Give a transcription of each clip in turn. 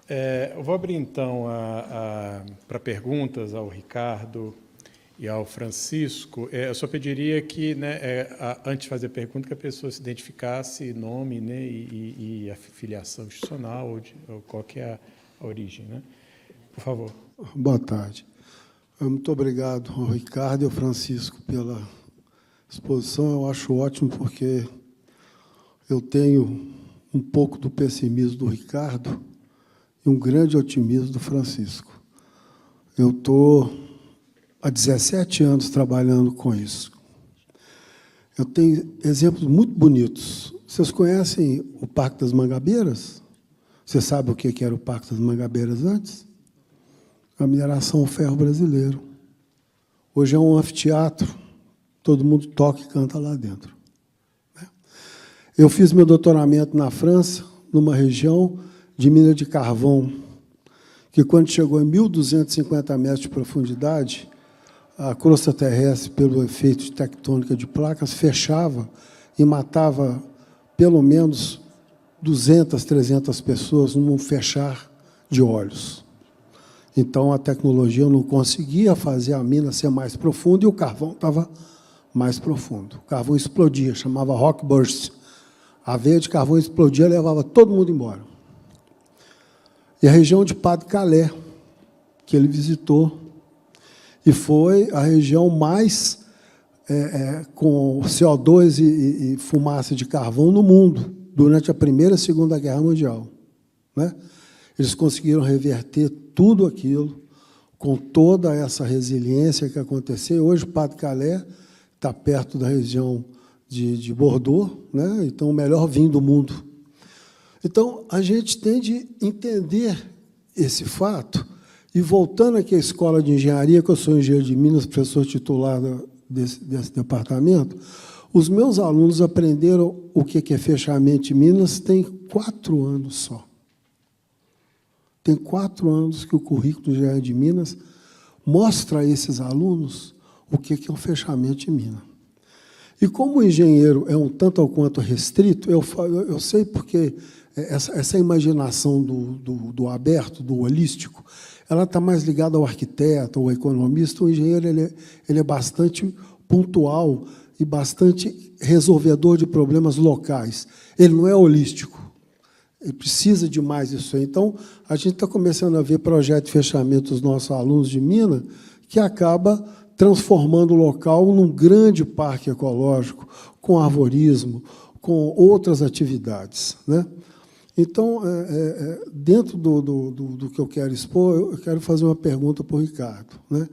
Eu vou abrir, então, para perguntas ao Ricardo e ao Francisco. Eu só pediria que, antes de fazer a pergunta, que a pessoa se identificasse, nome, né, e a filiação institucional, ou qual que é a origem. Né? Por favor. Boa tarde. Muito obrigado ao Ricardo e ao Francisco pela exposição. Eu acho ótimo, porque eu tenho um pouco do pessimismo do Ricardo e um grande otimismo do Francisco. Eu estou há 17 anos trabalhando com isso. Eu tenho exemplos muito bonitos. Vocês conhecem o Parque das Mangabeiras? Você sabe o que era o Parque das Mangabeiras antes? A mineração ferro brasileiro. Hoje é um anfiteatro, todo mundo toca e canta lá dentro. Eu fiz meu doutoramento na França, numa região de mina de carvão, que, quando chegou em 1.250 metros de profundidade, a crosta terrestre, pelo efeito de tectônica de placas, fechava e matava pelo menos 200, 300 pessoas num fechar de olhos. Então, a tecnologia não conseguia fazer a mina ser mais profunda e o carvão estava mais profundo. O carvão explodia, chamava rock burst. A veia de carvão explodia e levava todo mundo embora. E a região de Pas-de-Calais, que ele visitou, e foi a região mais com CO2 e fumaça de carvão no mundo, durante a Primeira e Segunda Guerra Mundial. Né? Eles conseguiram reverter tudo aquilo, com toda essa resiliência que aconteceu. Hoje, Pas-de-Calais está perto da região de Bordeaux, né? Então, o melhor vinho do mundo. Então, a gente tem de entender esse fato. E, voltando aqui à escola de engenharia, que eu sou engenheiro de Minas, professor titular desse departamento, os meus alunos aprenderam o que é fechamento de minas tem 4 anos só. Tem 4 anos que o currículo de engenharia de Minas mostra a esses alunos o que é um fechamento de mina. E, como o engenheiro é um tanto ou quanto restrito, eu sei porque essa imaginação do aberto, do holístico, ela está mais ligada ao arquiteto, ao economista. O engenheiro ele é bastante pontual e bastante resolvedor de problemas locais. Ele não é holístico. Ele precisa de mais isso aí. Então, a gente está começando a ver projetos de fechamento dos nossos alunos de mina que acaba transformando o local num grande parque ecológico, com arvorismo, com outras atividades. Né? Então, dentro do que eu quero expor, eu quero fazer uma pergunta para o Ricardo. Né?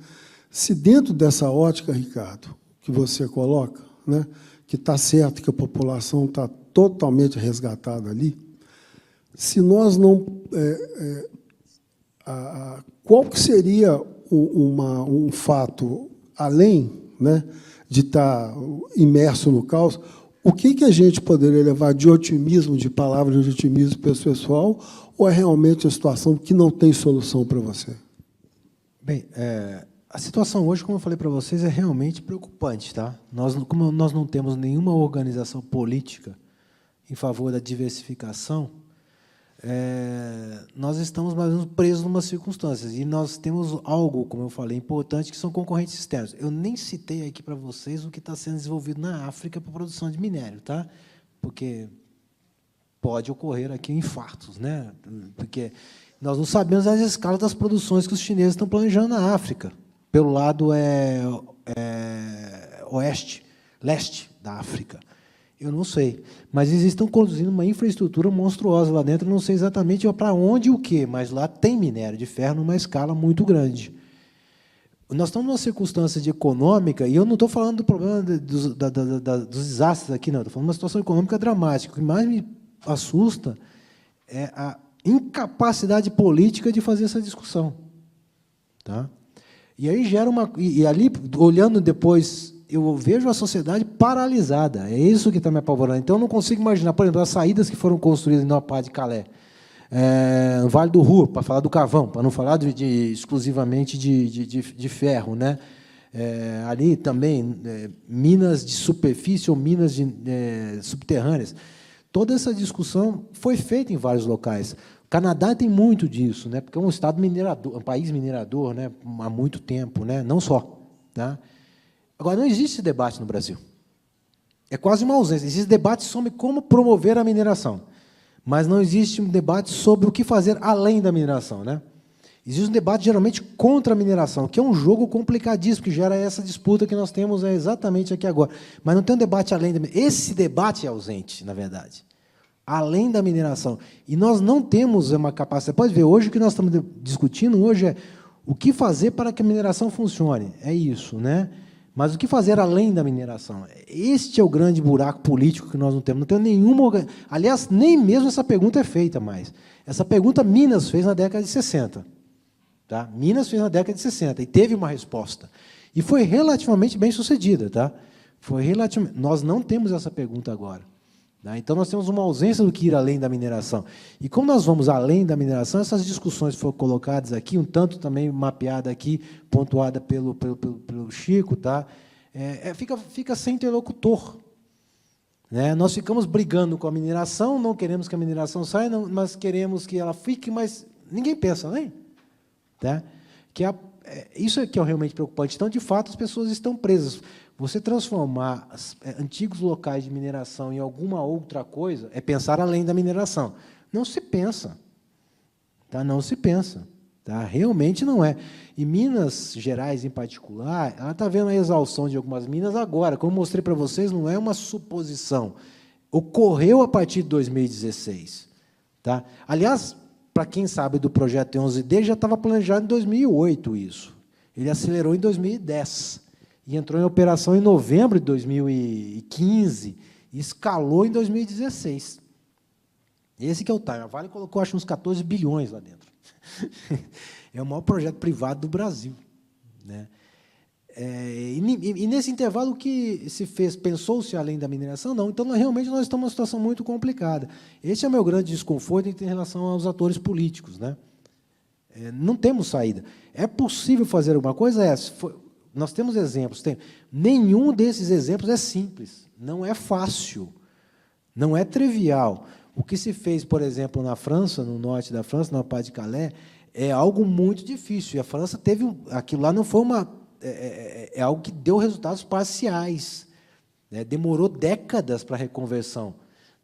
Se, dentro dessa ótica, Ricardo, que você coloca, né, que está certo que a população está totalmente resgatada ali, se nós não... qual que seria um fato, além, né, de estar imerso no caos, o que a gente poderia levar de otimismo, de palavras de otimismo para esse pessoal, ou é realmente uma situação que não tem solução para você? Bem, a situação hoje, como eu falei para vocês, é realmente preocupante. Tá? Como nós não temos nenhuma organização política em favor da diversificação, nós estamos mais ou menos presos em umas circunstâncias. E nós temos algo, como eu falei, importante, que são concorrentes externos. Eu nem citei aqui para vocês o que está sendo desenvolvido na África para produção de minério, tá? Porque pode ocorrer aqui infartos, né? Porque nós não sabemos as escalas das produções que os chineses estão planejando na África, pelo lado leste da África. Eu não sei, mas eles estão conduzindo uma infraestrutura monstruosa lá dentro, eu não sei exatamente para onde e o quê, mas lá tem minério de ferro numa escala muito grande. Nós estamos numa circunstância econômica, e eu não estou falando do problema dos desastres aqui, não, estou falando de uma situação econômica dramática. O que mais me assusta é a incapacidade política de fazer essa discussão. Tá? E aí gera uma... E ali, olhando depois... eu vejo a sociedade paralisada. É isso que está me apavorando. Então, eu não consigo imaginar, por exemplo, as saídas que foram construídas no Pas-de-Calais, no Vale do Ruhr, para falar do carvão, para não falar exclusivamente de ferro. Né? Ali também, minas de superfície ou minas subterrâneas. Toda essa discussão foi feita em vários locais. Canadá tem muito disso, né? Porque é um estado minerador, um país minerador, né? Há muito tempo, né? Não só. Tá? Agora, não existe esse debate no Brasil. É quase uma ausência. Existe debate sobre como promover a mineração, mas não existe um debate sobre o que fazer além da mineração, né? Existe um debate, geralmente, contra a mineração, que é um jogo complicadíssimo, que gera essa disputa que nós temos exatamente aqui agora. Mas não tem um debate além da mineração. Esse debate é ausente, na verdade, além da mineração. E nós não temos uma capacidade. Você pode ver, hoje o que nós estamos discutindo hoje é o que fazer para que a mineração funcione. É isso, né? Mas o que fazer além da mineração? Este é o grande buraco político que nós não temos. Não temos nenhuma... Aliás, nem mesmo essa pergunta é feita mais. Essa pergunta Minas fez na década de 60. Tá? Minas fez na década de 60 e teve uma resposta. E foi relativamente bem sucedida. Tá? Foi relativamente... Nós não temos essa pergunta agora. Tá? Então, nós temos uma ausência do que ir além da mineração. E como nós vamos além da mineração, essas discussões foram colocadas aqui, um tanto também mapeada aqui, pontuada pelo Chico, tá? Fica sem interlocutor. Né? Nós ficamos brigando com a mineração, não queremos que a mineração saia, não, mas queremos que ela fique, mas ninguém pensa, né? Tá? Isso é que é realmente preocupante. Então, de fato, as pessoas estão presas. Você transformar antigos locais de mineração em alguma outra coisa é pensar além da mineração. Não se pensa. Tá? Não se pensa. Tá? Realmente não é. E Minas Gerais, em particular, ela está vendo a exaustão de algumas minas agora. Como mostrei para vocês, não é uma suposição. Ocorreu a partir de 2016. Tá? Aliás, para quem sabe do projeto T11D, já estava planejado em 2008 isso. Ele acelerou em 2010. E entrou em operação em novembro de 2015 e escalou em 2016. Esse que é o time. A Vale colocou, acho, uns 14 bilhões lá dentro. É o maior projeto privado do Brasil. Né? E nesse intervalo, o que se fez? Pensou-se além da mineração? Não. Então, realmente, nós estamos numa situação muito complicada. Esse é o meu grande desconforto em relação aos atores políticos. Né? Não temos saída. É possível fazer alguma coisa? Nós temos exemplos. Nenhum desses exemplos é simples. Não é fácil. Não é trivial. O que se fez, por exemplo, na França, no norte da França, na Pas de Calais, é algo muito difícil. E a França teve... Aquilo lá não foi uma... É algo que deu resultados parciais. Né? Demorou décadas para a reconversão.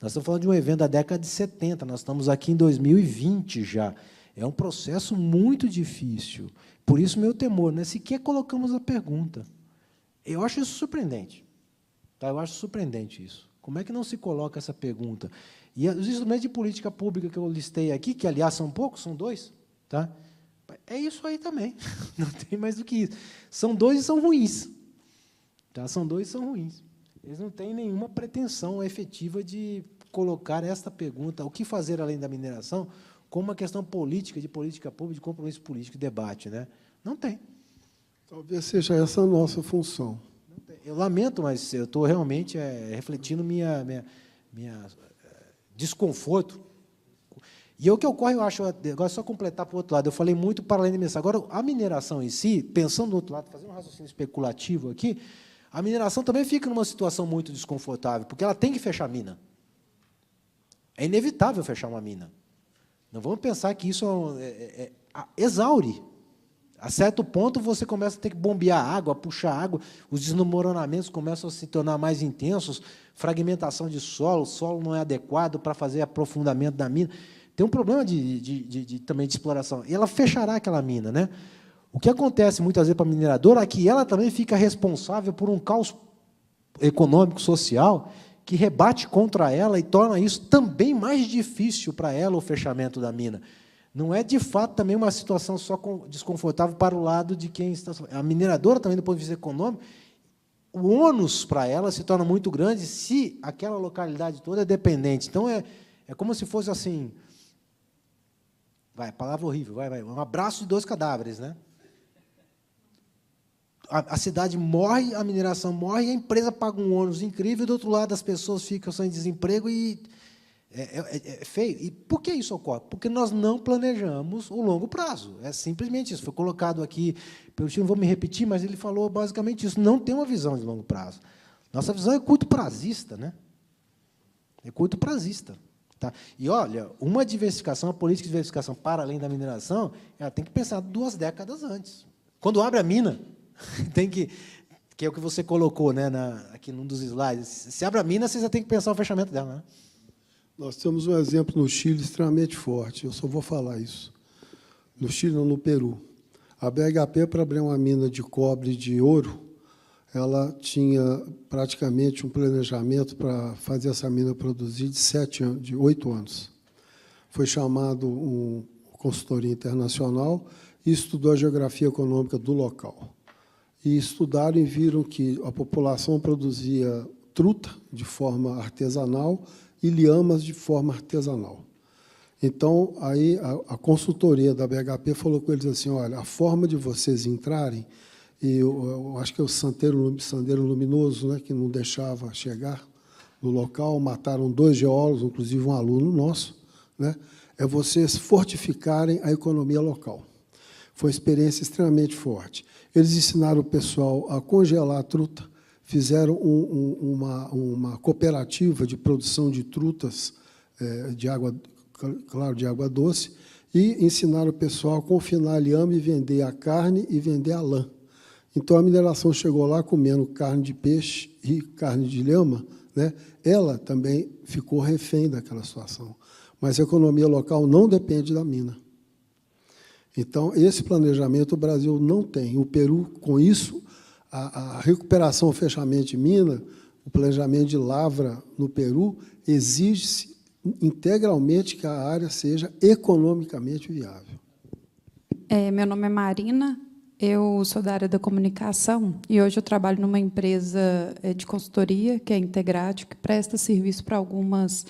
Nós estamos falando de um evento da década de 70. Nós estamos aqui em 2020 já. É um processo muito difícil. Por isso, meu temor, né? Sequer colocamos a pergunta. Eu acho isso surpreendente. Tá? Eu acho surpreendente isso. Como é que não se coloca essa pergunta? E os instrumentos de política pública que eu listei aqui, que, aliás, são poucos, são 2, tá? É isso aí também. Não tem mais do que isso. São 2 e são ruins. Tá? São 2 e são ruins. Eles não têm nenhuma pretensão efetiva de colocar esta pergunta, o que fazer além da mineração, como uma questão política, de política pública, de compromisso político, de debate. Né? Não tem. Talvez seja essa a nossa função. Não tem. Eu lamento, mas eu estou realmente refletindo minha desconforto. E o que ocorre, eu acho, agora só completar para o outro lado, eu falei muito para além da mineração. Agora, a mineração em si, pensando do outro lado, fazendo um raciocínio especulativo aqui, a mineração também fica numa situação muito desconfortável, porque ela tem que fechar a mina. É inevitável fechar uma mina. Não vamos pensar que isso exaure. A certo ponto, você começa a ter que bombear água, puxar água, os desmoronamentos começam a se tornar mais intensos, fragmentação de solo, o solo não é adequado para fazer aprofundamento da mina. Tem um problema também de exploração. E ela fechará aquela mina. Né? O que acontece, muitas vezes, para a mineradora é que ela também fica responsável por um caos econômico, social, que rebate contra ela e torna isso também mais difícil para ela, o fechamento da mina. Não é, de fato, também uma situação só desconfortável para o lado de quem está... A mineradora, também, do ponto de vista econômico, o ônus para ela se torna muito grande se aquela localidade toda é dependente. Então, é como se fosse assim... palavra horrível, um abraço de 2 cadáveres. Né? A cidade morre, a mineração morre, e a empresa paga um ônus incrível, e, do outro lado, as pessoas ficam sem desemprego e... É feio. E por que isso ocorre? Porque nós não planejamos o longo prazo. É simplesmente isso. Foi colocado aqui pelo Chico, não vou me repetir, mas ele falou basicamente isso. Não tem uma visão de longo prazo. Nossa visão é curto-prazista. Né? É curto-prazista. Tá? E, olha, uma diversificação, a política de diversificação para além da mineração, ela tem que pensar 2 décadas antes. Quando abre a mina, tem que é o que você colocou, né, aqui num dos slides. Se abre a mina, você já tem que pensar o fechamento dela. Né? Nós temos um exemplo no Chile extremamente forte, eu só vou falar isso. No Chile, não, no Peru. A BHP, para abrir uma mina de cobre e de ouro, ela tinha praticamente um planejamento para fazer essa mina produzir de 8 anos. Foi chamado uma consultoria internacional e estudou a geografia econômica do local. E estudaram e viram que a população produzia truta de forma artesanal e lhamas de forma artesanal. Então, aí a consultoria da BHP falou com eles assim, olha, a forma de vocês entrarem, e eu acho que é o Sandeiro Luminoso, né, que não deixava chegar no local, mataram 2 geólogos, inclusive um aluno nosso, né, é vocês fortificarem a economia local. Foi uma experiência extremamente forte. Eles ensinaram o pessoal a congelar a truta, fizeram uma cooperativa de produção de trutas de água, claro, de água doce, e ensinaram o pessoal a confinar a lhama e vender a carne e vender a lã. Então, a mineração chegou lá comendo carne de peixe e carne de lhama, né? Ela também ficou refém daquela situação. Mas a economia local não depende da mina. Então, esse planejamento o Brasil não tem. O Peru, com isso, a recuperação, o fechamento de mina, o planejamento de lavra no Peru, exige-se integralmente que a área seja economicamente viável. Meu nome é Marina, eu sou da área da comunicação e hoje eu trabalho numa empresa de consultoria, que é a Integrate, que presta serviço para algumas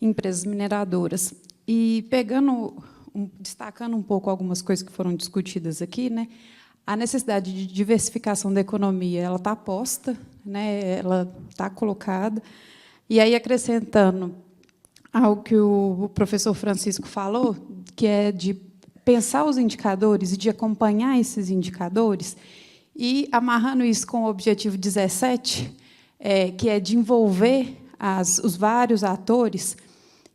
empresas mineradoras. E destacando um pouco algumas coisas que foram discutidas aqui, né, a necessidade de diversificação da economia ela está posta, né, ela está colocada. E aí, acrescentando ao que o professor Francisco falou, que é de pensar os indicadores e de acompanhar esses indicadores, e amarrando isso com o objetivo 17, que é de envolver os vários atores,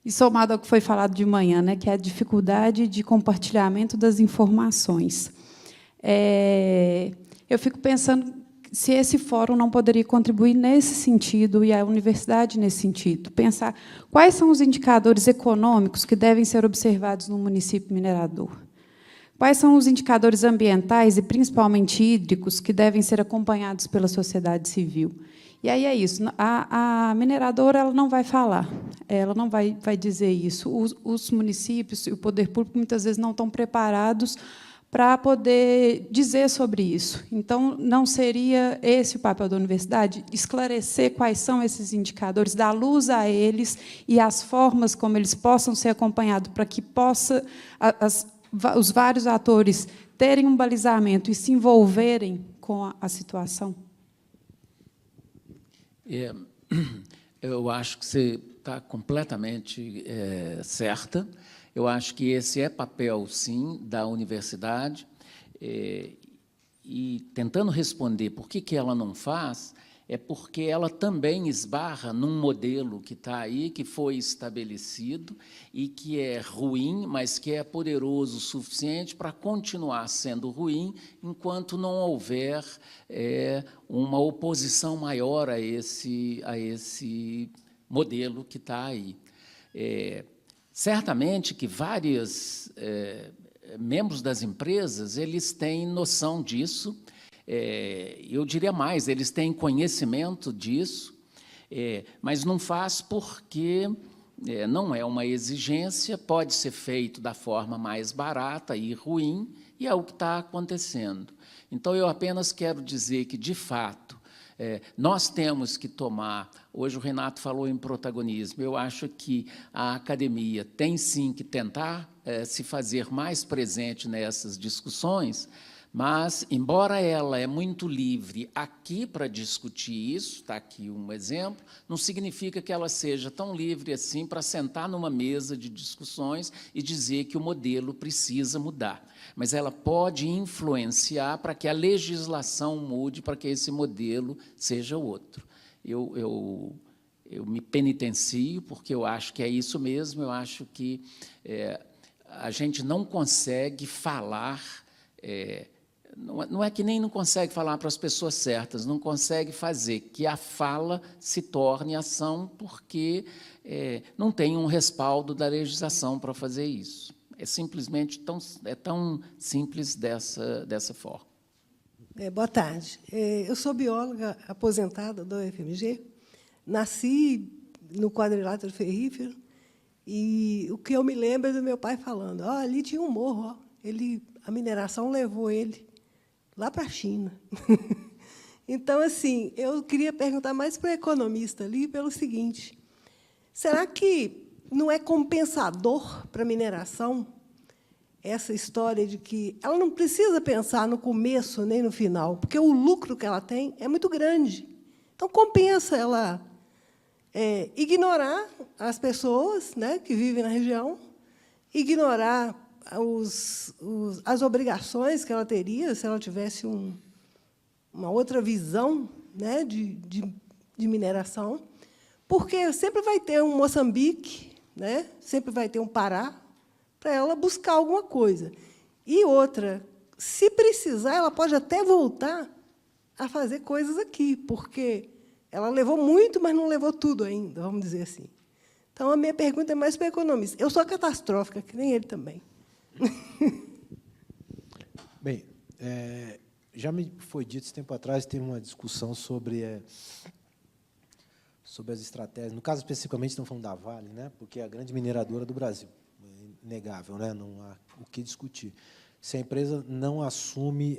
e somado ao que foi falado de manhã, né, que é a dificuldade de compartilhamento das informações. Eu fico pensando se esse fórum não poderia contribuir nesse sentido, e a universidade nesse sentido, pensar quais são os indicadores econômicos que devem ser observados no município minerador, quais são os indicadores ambientais e, principalmente, hídricos, que devem ser acompanhados pela sociedade civil. E aí é isso, a mineradora ela não vai falar, ela não vai dizer isso. Os municípios e o poder público, muitas vezes, não estão preparados para poder dizer sobre isso. Então, não seria esse o papel da universidade? Esclarecer quais são esses indicadores, dar luz a eles e as formas como eles possam ser acompanhados, para que os vários atores terem um balizamento e se envolverem com a situação? Eu acho que você está completamente certa. Eu acho que esse é papel, sim, da universidade. E, tentando responder por que ela não faz, é porque ela também esbarra num modelo que está aí, que foi estabelecido e que é ruim, mas que é poderoso o suficiente para continuar sendo ruim enquanto não houver uma oposição maior a esse modelo que está aí. Certamente que vários membros das empresas eles têm noção disso, eu diria mais, eles têm conhecimento disso, mas não faz porque não é uma exigência, pode ser feito da forma mais barata e ruim, e é o que está acontecendo. Então, eu apenas quero dizer que, de fato, nós temos que tomar... Hoje o Renato falou em protagonismo. Eu acho que a academia tem, sim, que tentar se fazer mais presente nessas discussões, mas, embora ela é muito livre aqui para discutir isso, está aqui um exemplo, não significa que ela seja tão livre assim para sentar numa mesa de discussões e dizer que o modelo precisa mudar. Mas ela pode influenciar para que a legislação mude, para que esse modelo seja outro. Eu eu me penitencio, porque eu acho que é isso mesmo, eu acho que a gente não consegue falar, não é que nem não consegue falar para as pessoas certas, não consegue fazer que a fala se torne ação, porque não tem um respaldo da legislação para fazer isso. É simplesmente tão simples dessa forma. Boa tarde. Eu sou bióloga aposentada da UFMG. Nasci no quadrilátero ferrífero e o que eu me lembro é do meu pai falando: ali tinha um morro, a mineração levou ele lá para a China. Então, assim, eu queria perguntar mais para o economista ali pelo seguinte: será que não é compensador para a mineração essa história de que ela não precisa pensar no começo nem no final, porque o lucro que ela tem é muito grande? Então, compensa ela ignorar as pessoas, né, que vivem na região, ignorar as obrigações que ela teria se ela tivesse uma outra visão, né, de mineração, porque sempre vai ter um Moçambique, né, sempre vai ter um Pará, para ela buscar alguma coisa. E outra, se precisar, ela pode até voltar a fazer coisas aqui, porque ela levou muito, mas não levou tudo ainda, vamos dizer assim. Então, a minha pergunta é mais para o economista. Eu sou catastrófica, que nem ele também. Bem, já me foi dito, esse tempo atrás, teve uma discussão sobre as estratégias. No caso, especificamente, estamos falando da Vale, né, porque é a grande mineradora do Brasil. Inegável, né? Não há o que discutir. Se a empresa não assume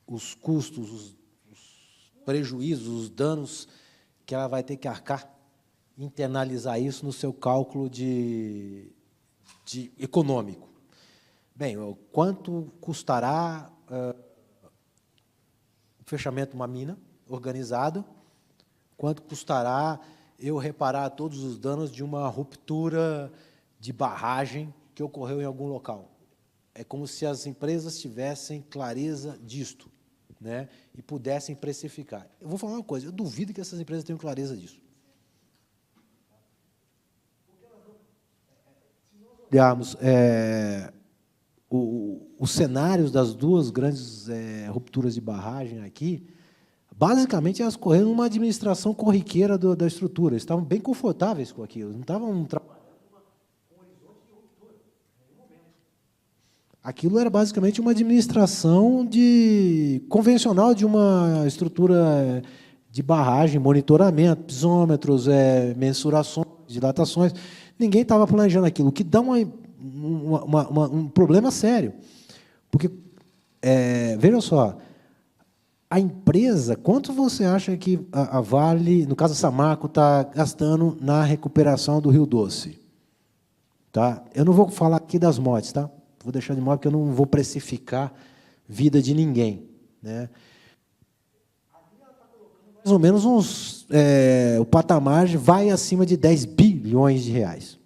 os custos, os prejuízos, os danos que ela vai ter que arcar, internalizar isso no seu cálculo de econômico. Bem, quanto custará o fechamento de uma mina organizada? Quanto custará eu reparar todos os danos de uma ruptura de barragem que ocorreu em algum local? É como se as empresas tivessem clareza disto, né, e pudessem precificar. Eu vou falar uma coisa, eu duvido que essas empresas tenham clareza disso. Olharmos os cenários das duas grandes rupturas de barragem aqui, basicamente, elas correram numa administração corriqueira da estrutura. Eles estavam bem confortáveis com aquilo, não estavam trabalhando com horizonte de ruptura em nenhum momento. Aquilo era basicamente uma administração convencional de uma estrutura de barragem, monitoramento, pisômetros, mensurações, dilatações. Ninguém estava planejando aquilo, o que dá um problema sério. Porque, veja só, a empresa, quanto você acha que a Vale, no caso a Samarco, está gastando na recuperação do Rio Doce? Tá? Eu não vou falar aqui das mortes, tá? Vou deixar de modo que eu não vou precificar vida de ninguém, né? Mais ou menos o patamar vai acima de 10 bilhões de reais.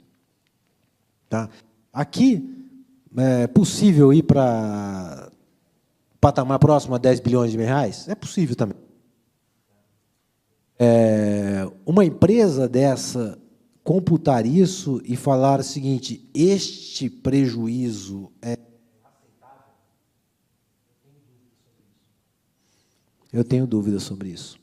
Tá? Aqui é possível ir para patamar próximo a 10 bilhões de reais? É possível também. Uma empresa dessa computar isso e falar o seguinte: este prejuízo é aceitável? Eu tenho dúvida sobre isso.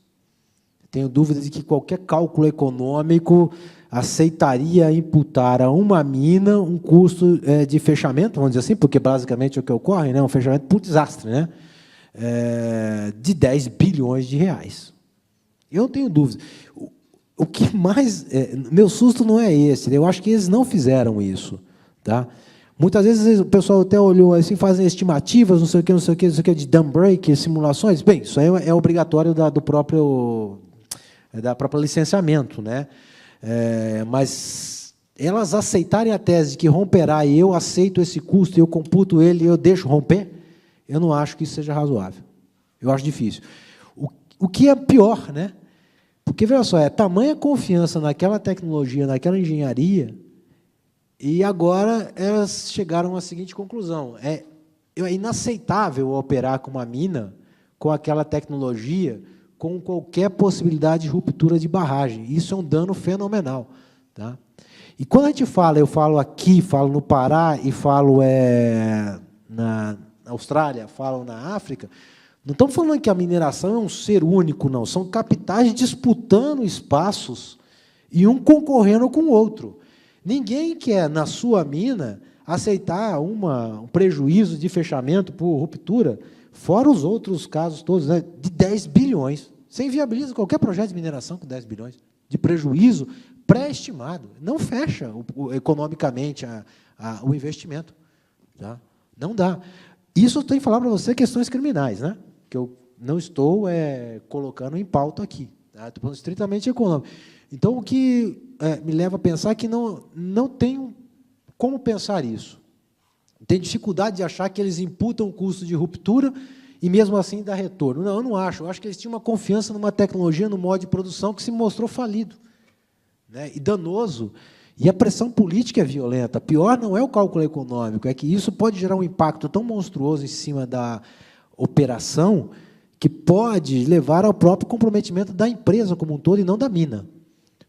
Tenho dúvida de que qualquer cálculo econômico aceitaria imputar a uma mina um custo de fechamento, vamos dizer assim, porque basicamente é o que ocorre, né, um fechamento por desastre, né, de 10 bilhões de reais. Eu não tenho dúvida. O que mais... meu susto não é esse, eu acho que eles não fizeram isso. Tá? Muitas vezes o pessoal até olhou assim, fazem estimativas, não sei o que, não sei o que, não sei o que, de dam break, simulações. Bem, isso aí é obrigatório da própria licenciamento, né? Mas elas aceitarem a tese de que romperá e eu aceito esse custo, eu computo ele e eu deixo romper, eu não acho que isso seja razoável. Eu acho difícil. O que é pior, né? Porque, veja só, tamanha confiança naquela tecnologia, naquela engenharia, e agora elas chegaram à seguinte conclusão: é inaceitável operar com uma mina, com aquela tecnologia, com qualquer possibilidade de ruptura de barragem. Isso é um dano fenomenal. Tá? E quando a gente fala, eu falo aqui, falo no Pará e falo na Austrália, falo na África, não estamos falando que a mineração é um ser único, não. São capitais disputando espaços e um concorrendo com o outro. Ninguém quer, na sua mina, aceitar um prejuízo de fechamento por ruptura, fora os outros casos todos, né, de 10 bilhões. Você inviabiliza qualquer projeto de mineração com 10 bilhões de prejuízo pré-estimado. Não fecha economicamente o investimento. Tá? Não dá. Isso eu tenho que falar para você questões criminais, né? Que eu não estou colocando em pauta aqui. Tá? Estou falando estritamente econômico. Então, o que me leva a pensar que não tenho como pensar isso. Tem dificuldade de achar que eles imputam o custo de ruptura e, mesmo assim, dá retorno. Não, eu não acho. Eu acho que eles tinham uma confiança numa tecnologia, no modo de produção que se mostrou falido, né, e danoso. E a pressão política é violenta. Pior não é o cálculo econômico, é que isso pode gerar um impacto tão monstruoso em cima da operação que pode levar ao próprio comprometimento da empresa como um todo e não da mina.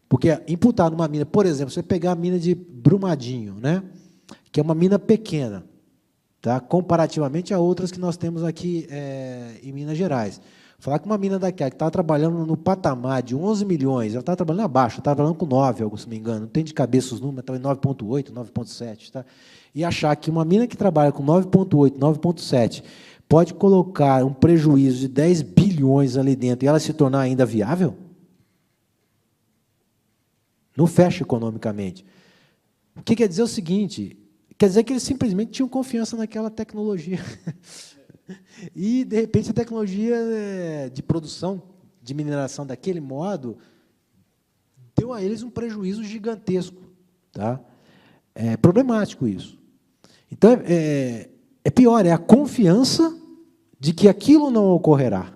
Porque imputar numa mina, por exemplo, você pegar a mina de Brumadinho, né, que é uma mina pequena, tá, comparativamente a outras que nós temos aqui em Minas Gerais. Falar que uma mina daquela que está trabalhando no patamar de 11 milhões, ela está trabalhando abaixo, está trabalhando com 9, se não me engano, não tem de cabeça os números, está em 9,8, 9,7. Tá? E achar que uma mina que trabalha com 9,8, 9,7 pode colocar um prejuízo de 10 bilhões ali dentro e ela se tornar ainda viável? Não fecha economicamente. O que quer dizer o seguinte, quer dizer que eles simplesmente tinham confiança naquela tecnologia. E, de repente, a tecnologia de produção, de mineração daquele modo, deu a eles um prejuízo gigantesco. Tá? É problemático isso. Então, é pior, é a confiança de que aquilo não ocorrerá.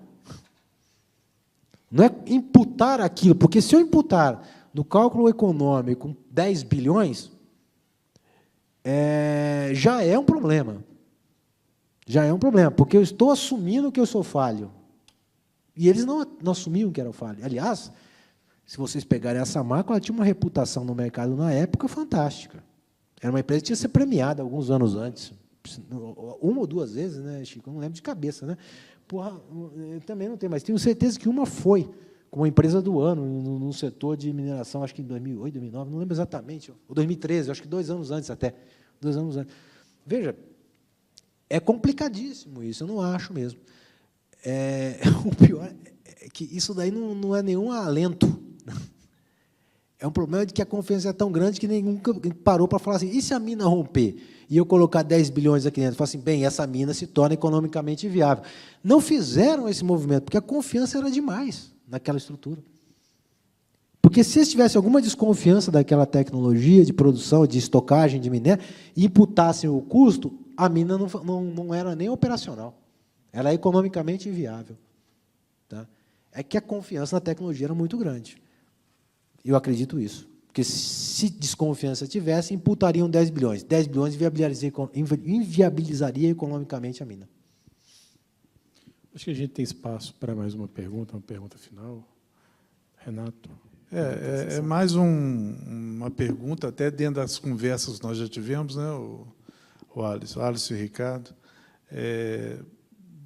Não é imputar aquilo, porque se eu imputar no cálculo econômico 10 bilhões, já é um problema. Já é um problema, porque eu estou assumindo que eu sou falho. E eles não assumiam que era falho. Aliás, se vocês pegarem essa marca, ela tinha uma reputação no mercado na época fantástica. Era uma empresa que tinha que ser premiada alguns anos antes. Uma ou duas vezes, né, Chico? Eu não lembro de cabeça. Né? Porra, eu também não tenho, mas tenho certeza que uma foi como a empresa do ano no setor de mineração, acho que em 2008, 2009, não lembro exatamente, ou 2013, acho que 2 anos antes até. 2 anos antes. Veja, é complicadíssimo isso, eu não acho mesmo. O pior é que isso daí não é nenhum alento. É um problema de que a confiança é tão grande que ninguém parou para falar assim, e se a mina romper e eu colocar 10 bilhões aqui dentro? Falar assim, bem, essa mina se torna economicamente viável. Não fizeram esse movimento, porque a confiança era demais naquela estrutura. Porque se eles tivessem alguma desconfiança daquela tecnologia de produção, de estocagem de minério, e imputassem o custo, a mina não era nem operacional. Ela é economicamente inviável. Tá? É que a confiança na tecnologia era muito grande. Eu acredito isso. Porque, se desconfiança tivesse, imputariam 10 bilhões. 10 bilhões inviabilizaria economicamente a mina. Acho que a gente tem espaço para mais uma pergunta final. Renato. É mais uma pergunta, até dentro das conversas que nós já tivemos, né, o Alisson e o Ricardo.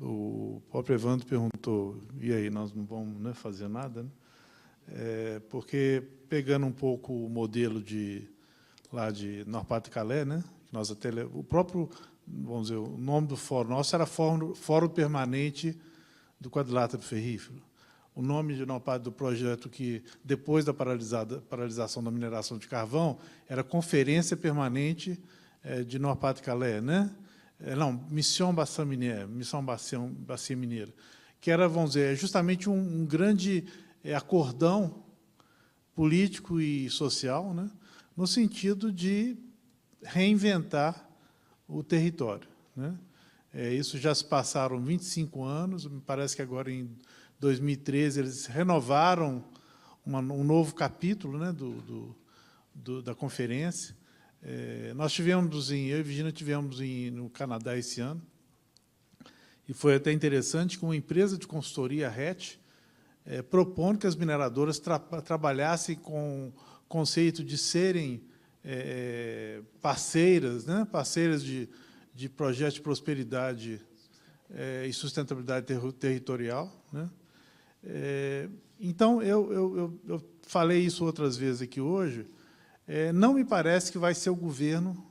O próprio Evandro perguntou, e aí, nós não vamos, né, fazer nada? Né? Porque, pegando um pouco o modelo lá de Nord-Pas-de-Calais, né, nós até, o próprio, vamos dizer, o nome do fórum nosso era Fórum Permanente do Quadrilátero Ferrífero. O nome do projeto que, depois da paralisação da mineração de carvão, era Conferência Permanente de Nord-Pas-de-Calais, né? Não, Mission Bacia Mineira, que era, vamos dizer, justamente um grande acordão político e social, né? No sentido de reinventar o território. Né? Isso já se passaram 25 anos, me parece que agora, em 2013, eles renovaram um novo capítulo, né, da conferência. Nós tivemos, eu e Virginia tivemos no Canadá esse ano, e foi até interessante que uma empresa de consultoria, a RET, propondo que as mineradoras trabalhassem com o conceito de serem parceiras, né? Parceiras de projetos de prosperidade e sustentabilidade territorial, né? Então, eu falei isso outras vezes aqui hoje, não me parece que vai ser o governo,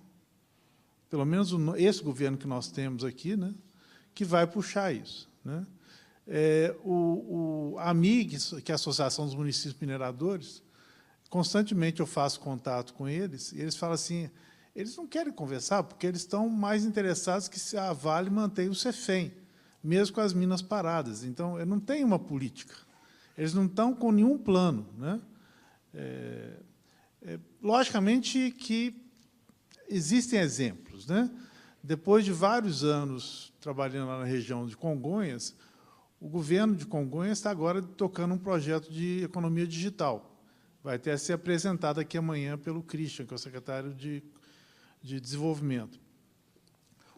pelo menos esse governo que nós temos aqui, né, que vai puxar isso, né? A AMIG, que é a Associação dos Municípios Mineradores, constantemente eu faço contato com eles, e eles falam assim, eles não querem conversar, porque eles estão mais interessados que a Vale mantenha o CEFEM, mesmo com as minas paradas. Então, não tem uma política. Eles não estão com nenhum plano, né? Logicamente que existem exemplos, né? Depois de vários anos trabalhando lá na região de Congonhas, o governo de Congonhas está agora tocando um projeto de economia digital. Vai até ser apresentado aqui amanhã pelo Christian, que é o secretário de Desenvolvimento.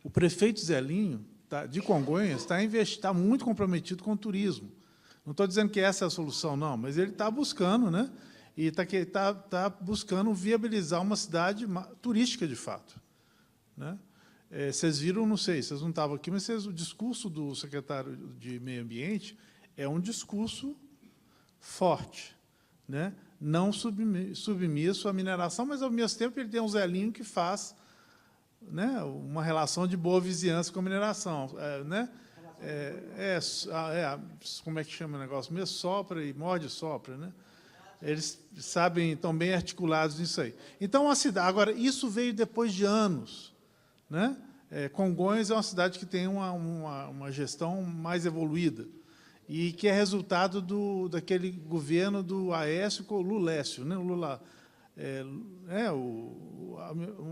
O prefeito Zelinho, de Congonhas, está muito comprometido com o turismo. Não estou dizendo que essa é a solução, não, mas ele está buscando, né? E está buscando viabilizar uma cidade turística, de fato, né? Vocês viram, não sei, vocês não estavam aqui, mas o discurso do secretário de Meio Ambiente é um discurso forte, né? Não submisso à mineração, mas, ao mesmo tempo, ele tem um Zelinho que faz, né, uma relação de boa vizinhança com a mineração, né? Como é que chama o negócio mesmo? Sopra e morde e sopra, né? Eles sabem, estão bem articulados nisso aí. Então, a cidade... Agora, isso veio depois de anos, né? Congonhas é uma cidade que tem uma gestão mais evoluída e que é resultado daquele governo do Aécio com o Lulécio, né? O Lula,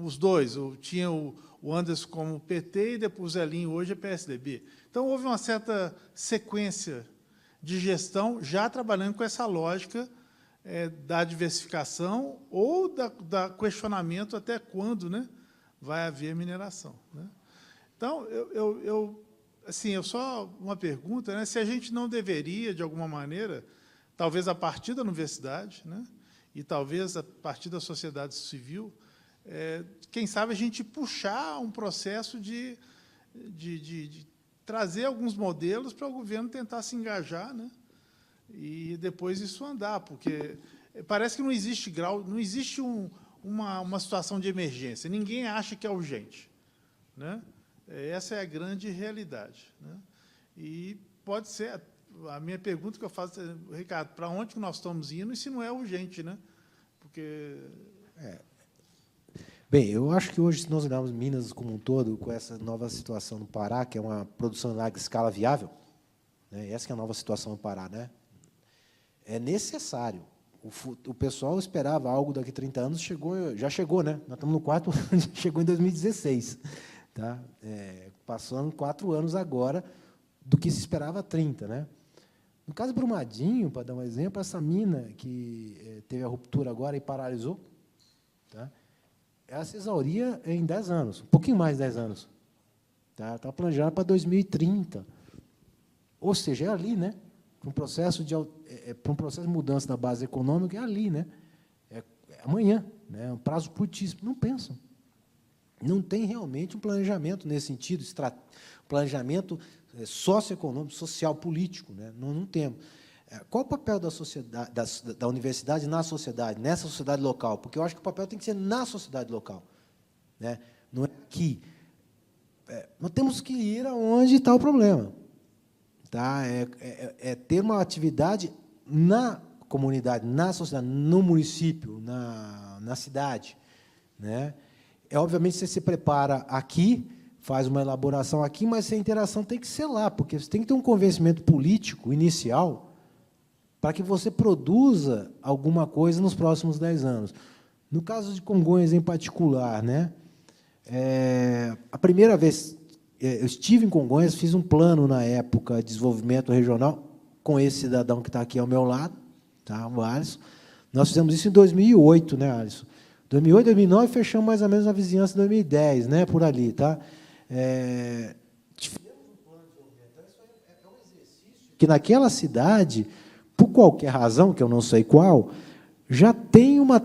os dois, tinha o Anderson como PT e depois o Zelinho, hoje é PSDB. Então, houve uma certa sequência de gestão já trabalhando com essa lógica da diversificação ou da questionamento até quando, né, vai haver mineração, né? Então, assim, só uma pergunta, né, se a gente não deveria, de alguma maneira, talvez a partir da universidade, né, e talvez a partir da sociedade civil, quem sabe a gente puxar um processo de trazer alguns modelos para o governo tentar se engajar, né, e depois isso andar, porque parece que não existe uma situação de emergência, ninguém acha que é urgente, né? Essa é a grande realidade, né? E pode ser, a minha pergunta que eu faço, Ricardo, para onde nós estamos indo e se não é urgente, né? Porque... Bem, eu acho que hoje, se nós olharmos Minas como um todo, com essa nova situação no Pará, que é uma produção em larga escala viável, né? Essa que é a nova situação no Pará, né? É necessário. O pessoal esperava algo daqui a 30 anos, já chegou, né? Nós estamos no quarto ano, chegou em 2016. Tá? Passando 4 anos agora do que se esperava há 30. Né? No caso de Brumadinho, para dar um exemplo, essa mina que teve a ruptura agora e paralisou, tá? Ela se exauria em 10 anos, um pouquinho mais de 10 anos. Tá? Está planejada para 2030. Ou seja, é ali, né? Para um processo de mudança da base econômica, é ali, né? É amanhã, né? Um prazo curtíssimo. Não pensam. Não tem realmente um planejamento nesse sentido, planejamento socioeconômico, social, político, né? Não temos. Qual o papel da sociedade, da universidade na sociedade, nessa sociedade local? Porque eu acho que o papel tem que ser na sociedade local, né? Não é aqui. Nós temos que ir aonde está o problema. Tá? Ter uma atividade na comunidade, na sociedade, no município, na cidade, né? Obviamente, você se prepara aqui, faz uma elaboração aqui, mas a interação tem que ser lá, porque você tem que ter um convencimento político inicial para que você produza alguma coisa nos próximos 10 anos. No caso de Congonhas, em particular, né? A primeira vez... Eu estive em Congonhas, fiz um plano, na época, de desenvolvimento regional, com esse cidadão que está aqui ao meu lado, tá, o Alisson. Nós fizemos isso em 2008, né, Alisson? 2008, 2009, fechamos mais ou menos na vizinhança de 2010, né, por ali. Tá? Tivemos um plano de desenvolvimento. Então, isso é um exercício que, naquela cidade, por qualquer razão, que eu não sei qual, já tem uma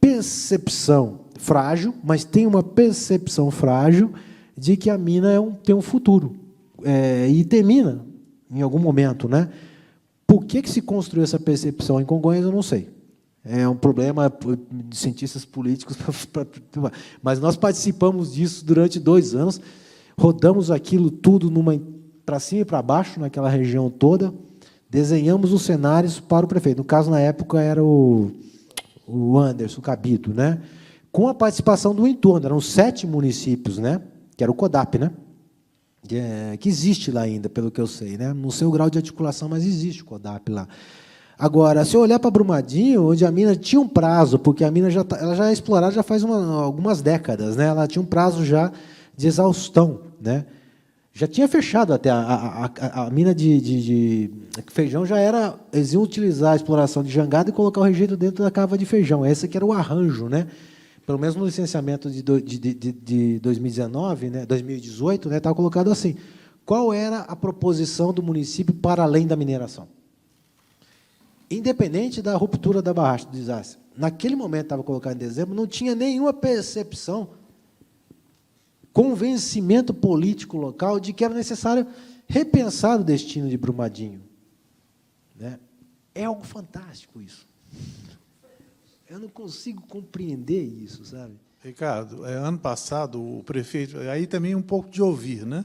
percepção frágil, mas tem uma percepção frágil de que a mina tem um futuro. E termina em algum momento, né? Por que se construiu essa percepção em Congonhas, eu não sei. É um problema de cientistas políticos, mas nós participamos disso durante 2 anos, rodamos aquilo tudo para cima e para baixo, naquela região toda, desenhamos os cenários para o prefeito. No caso, na época, era o Anderson Cabito, né? Com a participação do entorno, eram 7 municípios, né? Que era o CODAP, né? Que existe lá ainda, pelo que eu sei, né? Não sei o grau de articulação, mas existe o CODAP lá. Agora, se eu olhar para Brumadinho, onde a mina tinha um prazo, porque a mina ela já é explorada já faz algumas décadas, né? Ela tinha um prazo já de exaustão, né? Já tinha fechado até a mina de feijão, eles iam utilizar a exploração de jangada e colocar o rejeito dentro da cava de feijão. Esse que era o arranjo, né? Pelo menos no licenciamento de 2019, né, 2018, né, estava colocado assim. Qual era a proposição do município para além da mineração? Independente da ruptura da barragem, do desastre. Naquele momento, estava colocado em dezembro, não tinha nenhuma percepção, convencimento político local de que era necessário repensar o destino de Brumadinho. Né? É algo fantástico isso. Eu não consigo compreender isso, sabe? Ricardo, ano passado, o prefeito... Aí também um pouco de ouvir, né?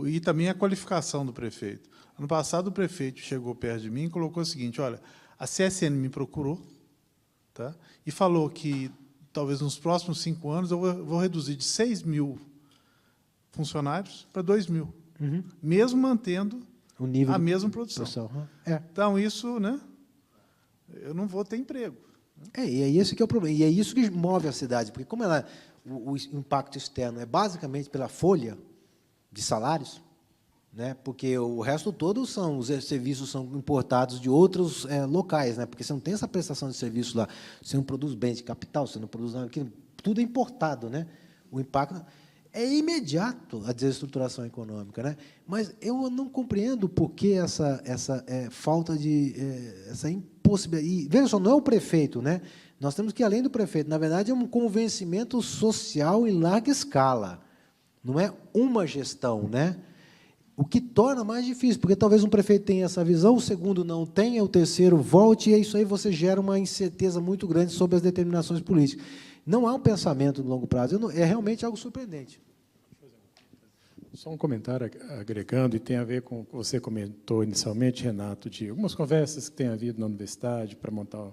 E também a qualificação do prefeito. Ano passado, o prefeito chegou perto de mim e colocou o seguinte, olha, a CSN me procurou, tá? E falou que, talvez nos próximos 5 anos, eu vou reduzir de 6 mil funcionários para 2 mil, mesmo mantendo o nível a mesma produção. Então, isso, né? Eu não vou ter emprego. E é esse que é o problema. E é isso que move a cidade, porque como o impacto externo é basicamente pela folha de salários, né? Porque o resto todo os serviços são importados de outros locais, né? Porque você não tem essa prestação de serviço lá, você não produz bens de capital, você não produz nada, tudo é importado, né? O impacto é imediato, a desestruturação econômica, né? Mas eu não compreendo por que essa falta de essa impossibilidade. E veja só, não é o prefeito, né? Nós temos que ir além do prefeito. Na verdade, é um convencimento social em larga escala. Não é uma gestão, né? O que torna mais difícil, porque talvez um prefeito tenha essa visão, o segundo não tenha, o terceiro volte, e isso aí você gera uma incerteza muito grande sobre as determinações políticas. Não há um pensamento de longo prazo, é realmente algo surpreendente. Só um comentário agregando, e tem a ver com o que você comentou inicialmente, Renato, de algumas conversas que tem havido na universidade para montar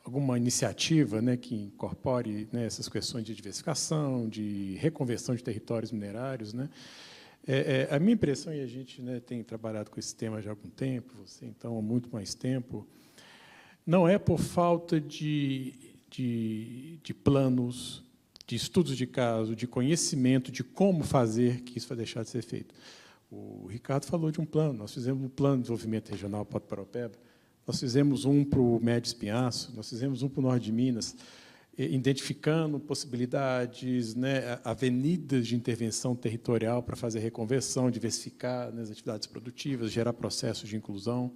alguma iniciativa, né, que incorpore, né, essas questões de diversificação, de reconversão de territórios minerários, né. A minha impressão, e a gente, né, tem trabalhado com esse tema já há algum tempo, você, então, há muito mais tempo, não é por falta de planos, de estudos de caso, de conhecimento de como fazer que isso vai deixar de ser feito. O Ricardo falou de um plano, nós fizemos um plano de desenvolvimento regional para o Paropeba, nós fizemos um para o Médio Espinhaço, nós fizemos um para o Norte de Minas, identificando possibilidades, né, avenidas de intervenção territorial para fazer reconversão, diversificar nas atividades produtivas, gerar processos de inclusão.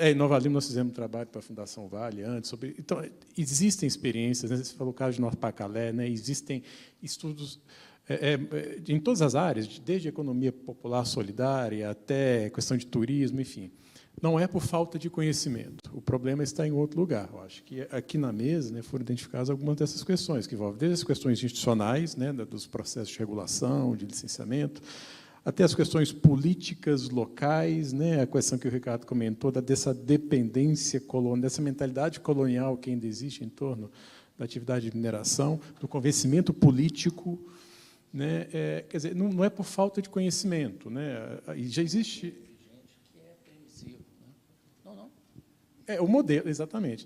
Em Nova Lima, nós fizemos um trabalho para a Fundação Vale antes. Então, existem experiências, né, você falou o caso de Norte Pacalé, né, existem estudos em todas as áreas, desde a economia popular solidária até questão de turismo, enfim. Não é por falta de conhecimento. O problema está em outro lugar. Eu acho que aqui na mesa, né, foram identificadas algumas dessas questões, que envolvem desde as questões institucionais, né, dos processos de regulação, de licenciamento, até as questões políticas locais, né, a questão que o Ricardo comentou, dessa dependência colonial, dessa mentalidade colonial que ainda existe em torno da atividade de mineração, do convencimento político. Né, quer dizer, não é por falta de conhecimento. Né, e já existe... O modelo, exatamente.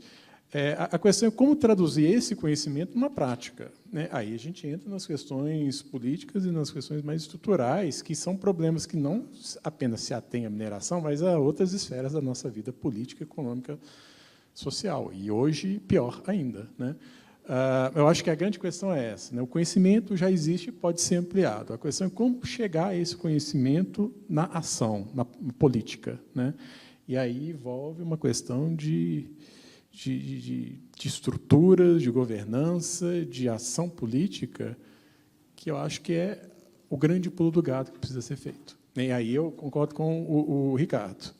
A questão é como traduzir esse conhecimento numa prática. Né? Aí a gente entra nas questões políticas e nas questões mais estruturais, que são problemas que não apenas se atêm à mineração, mas a outras esferas da nossa vida política, econômica, social. E hoje, pior ainda. Né? Eu acho que a grande questão é essa, né? O conhecimento já existe e pode ser ampliado. A questão é como chegar a esse conhecimento na ação, na política, né? E aí envolve uma questão de estruturas, de governança, de ação política, que eu acho que é o grande pulo do gato que precisa ser feito. E aí eu concordo com o Ricardo.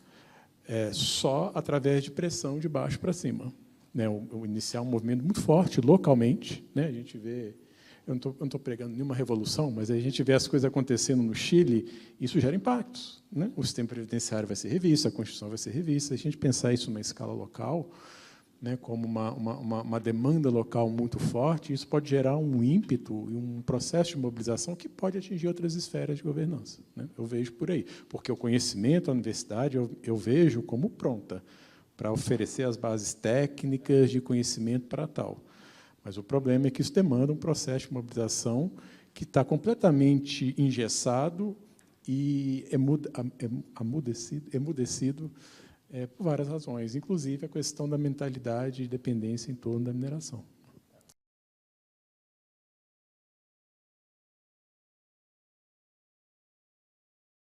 Só através de pressão de baixo para cima. Né, iniciar um movimento muito forte localmente, né, a gente vê, eu não estou pregando nenhuma revolução, mas a gente vê as coisas acontecendo no Chile, isso gera impactos, né? O sistema previdenciário vai ser revisto, a Constituição vai ser revista. Se a gente pensar isso numa escala local, né, como uma demanda local muito forte, isso pode gerar um ímpeto e um processo de mobilização que pode atingir outras esferas de governança, né? Eu vejo por aí, porque o conhecimento, a universidade, eu vejo como pronta para oferecer as bases técnicas de conhecimento para tal. Mas o problema é que isso demanda um processo de mobilização que está completamente engessado e emudecido por várias razões, inclusive a questão da mentalidade de dependência em torno da mineração.